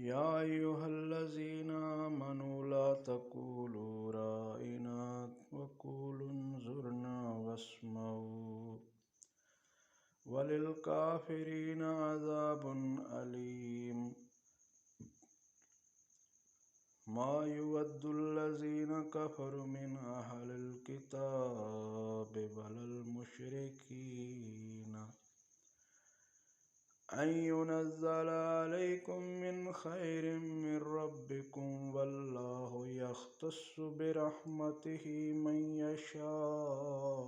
يا أيها الذين آمنوا لا تقولوا رائنا وقولوا انظرنا واسمعوا وللكافرين عذاب أليم ما يود الذين كفروا من أهل الكتاب ولا المشركين أن ينزل عليكم من خير من ربكم والله يختص برحمته من يشاء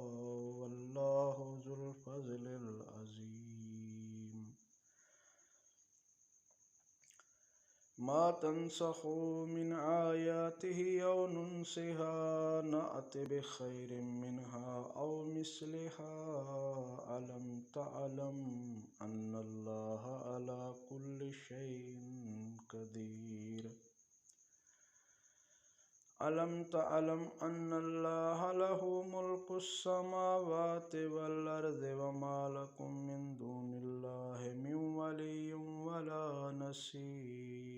والله ذو الفضل العظيم ما تنسخ من آياته أو ننسها نأت بخير منها أو مثلها ألم تعلم أن الله على كل شيء قدير ألم تعلم أن الله له ملك السماوات والأرض وما لكم من دون الله من ولي ولا نصير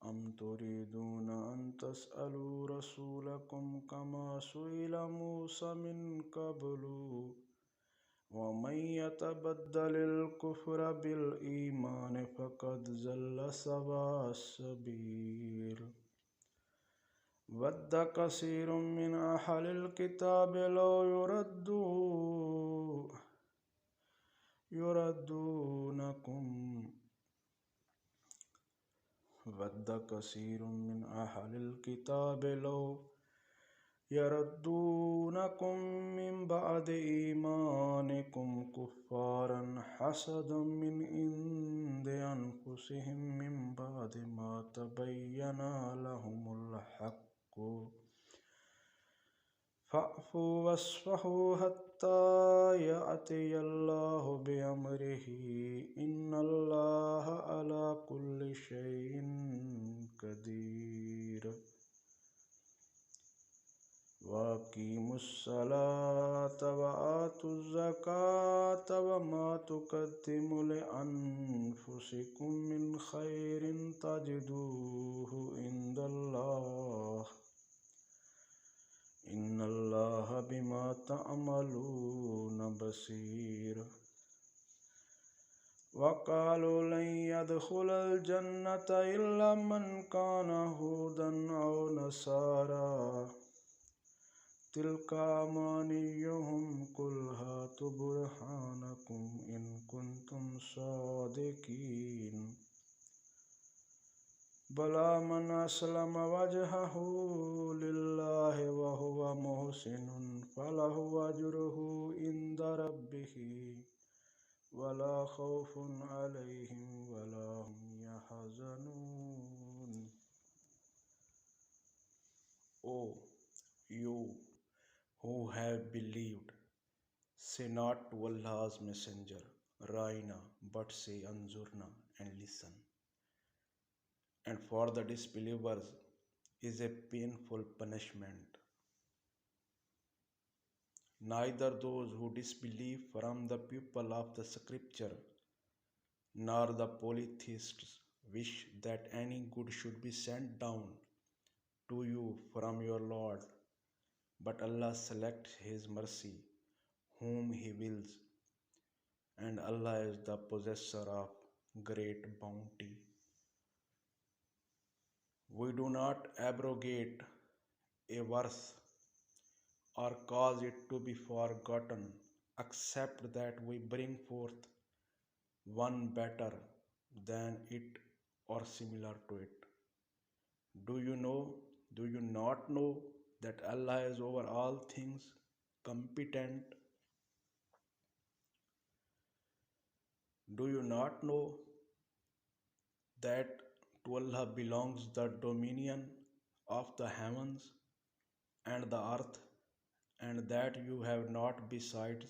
أم تريدون أن تسألوا رسولكم كما سئل موسى من قبل ومن يتبدل الكفر بالإيمان فقد ضل سواء السبيل ود كثير من أهل الكتاب لو يردونكم ود كثير من أهل الكتاب لو يردونكم من بعد إيمانكم كفارا حسدا من عند أنفسهم من بعد ما تبين لهم الحق فاعفوا واصفحوا حتى يأتي الله بأمره إن الله على كل شيء قدير وأقيموا الصلاة وآتوا الزكاة وما تقدموا لأنفسكم من خير تجدوه عند الله إن الله بما تعملون بصير وقالوا لن يدخل الجنة إلا من كان هودا أو نصارى تلك أمانيهم قل هاتوا برهانكم إن كنتم صادقين بلى من أسلم وجهه لله وهو محسن فله أجره عند ربه ولا خوف عليهم ولا هم يحزنون. O you who have believed, say not to Allah's messenger, Raina, but say Anzurna and listen. And for the disbelievers is a painful punishment. Neither those who disbelieve from the people of the scripture nor the polytheists wish that any good should be sent down to you from your Lord, but Allah selects His mercy whom He wills, and Allah is the possessor of great bounty. We do not abrogate a verse or cause it to be forgotten, except that we bring forth one better than it or similar to it. Do you not know that Allah is over all things competent? Do you not know that to Allah belongs the dominion of the heavens and the earth, and that you have not besides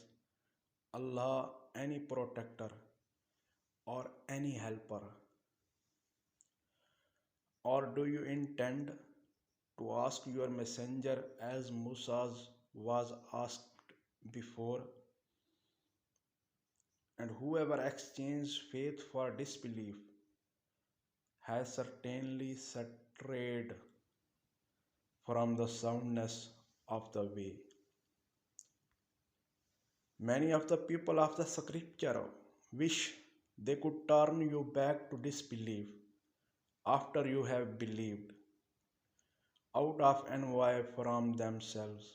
Allah any protector or any helper? Or do you intend to ask your messenger as Musa was asked before? And whoever exchanges faith for disbelief has certainly strayed from the soundness of the way. Many of the people of the scripture wish they could turn you back to disbelief after you have believed, out of envy from themselves,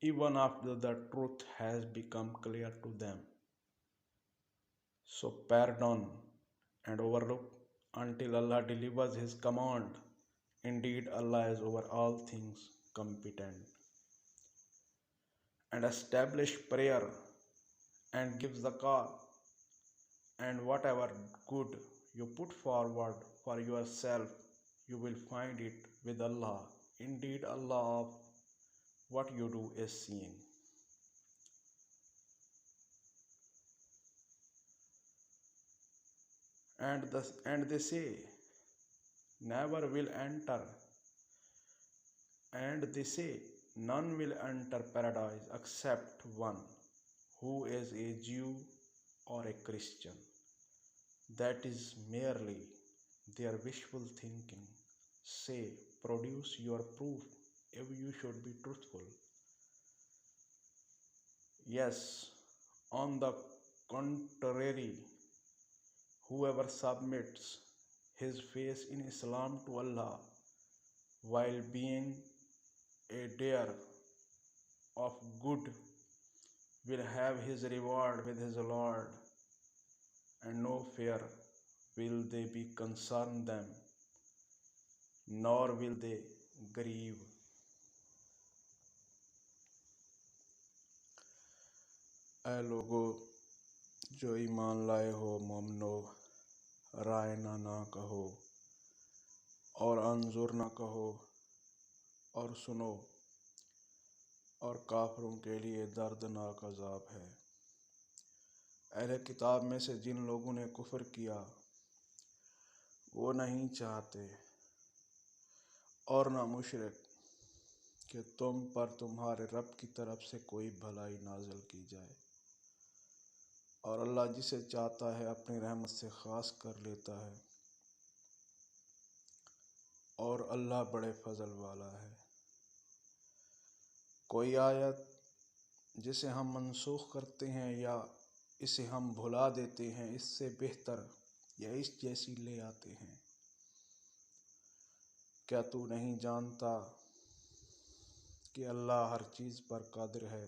even after the truth has become clear to them. So pardon and overlook until Allah delivers His command. Indeed, Allah is over all things competent. And establish prayer and give zakat and whatever good you put forward for yourself, you will find it with Allah. Indeed, Allah of what you do is seeing. And they say, never will enter. And they say, none will enter paradise except one who is a Jew or a Christian. That is merely their wishful thinking. Say, produce your proof if you should be truthful. Yes, on the contrary, whoever submits his face in Islam to Allah while being a doer of good will have his reward with his Lord, and no fear will they be concerned them, nor will they grieve. اے لوگو جو ایمان لائے ہو مومنو، رائنا نہ کہو اور انظر نہ کہو اور سنو، اور کافروں کے لیے دردناک عذاب ہے۔ اہل کتاب میں سے جن لوگوں نے کفر کیا وہ نہیں چاہتے اور نہ مشرک کہ تم پر تمہارے رب کی طرف سے کوئی بھلائی نازل کی جائے، اور اللہ جسے چاہتا ہے اپنی رحمت سے خاص کر لیتا ہے، اور اللہ بڑے فضل والا ہے۔ کوئی آیت جسے ہم منسوخ کرتے ہیں یا اسے ہم بھلا دیتے ہیں، اس سے بہتر یا اس جیسی لے آتے ہیں۔ کیا تو نہیں جانتا کہ اللہ ہر چیز پر قادر ہے؟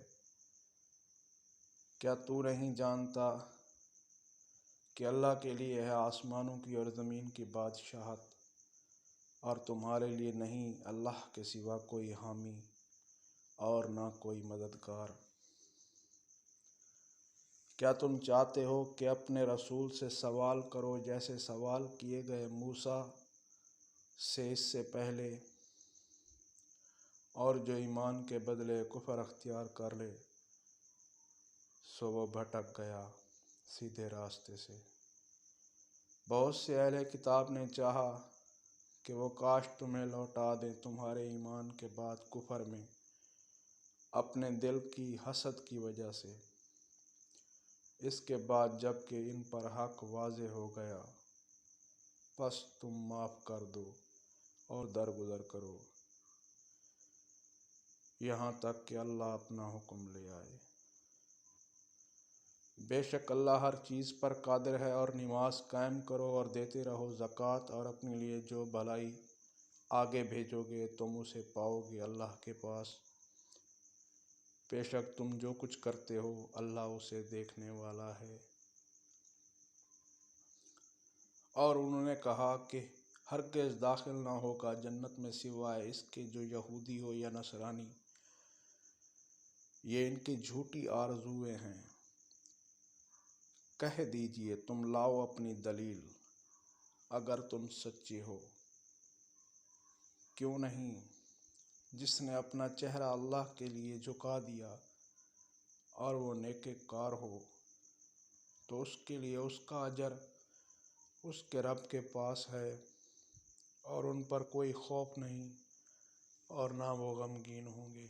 کیا تو نہیں جانتا کہ اللہ کے لیے ہے آسمانوں کی اور زمین کی بادشاہت، اور تمہارے لیے نہیں اللہ کے سوا کوئی حامی اور نہ کوئی مددگار؟ کیا تم چاہتے ہو کہ اپنے رسول سے سوال کرو جیسے سوال کیے گئے موسیٰ سے اس سے پہلے، اور جو ایمان کے بدلے کفر اختیار کر لے سو وہ بھٹک گیا سیدھے راستے سے۔ بہت سے اہل کتاب نے چاہا کہ وہ کاش تمہیں لوٹا دیں تمہارے ایمان کے بعد کفر میں، اپنے دل کی حسد کی وجہ سے، اس کے بعد جب کہ ان پر حق واضح ہو گیا، پس تم معاف کر دو اور درگزر کرو یہاں تک کہ اللہ اپنا حکم لے آئے۔ بے شک اللہ ہر چیز پر قادر ہے، اور نماز قائم کرو اور دیتے رہو زکوٰۃ، اور اپنے لیے جو بھلائی آگے بھیجو گے تم اسے پاؤ گے اللہ کے پاس۔ بے شک تم جو کچھ کرتے ہو اللہ اسے دیکھنے والا ہے۔ اور انہوں نے کہا کہ ہرگز داخل نہ ہوگا جنت میں سوائے اس کے جو یہودی ہو یا نصرانی، یہ ان کی جھوٹی آرزوئیں ہیں۔ کہہ دیجئے تم لاؤ اپنی دلیل اگر تم سچے ہو۔ کیوں نہیں؟ جس نے اپنا چہرہ اللہ کے لیے جھکا دیا اور وہ نیک کار ہو تو اس کے لیے اس کا اجر اس کے رب کے پاس ہے، اور ان پر کوئی خوف نہیں اور نہ وہ غمگین ہوں گے۔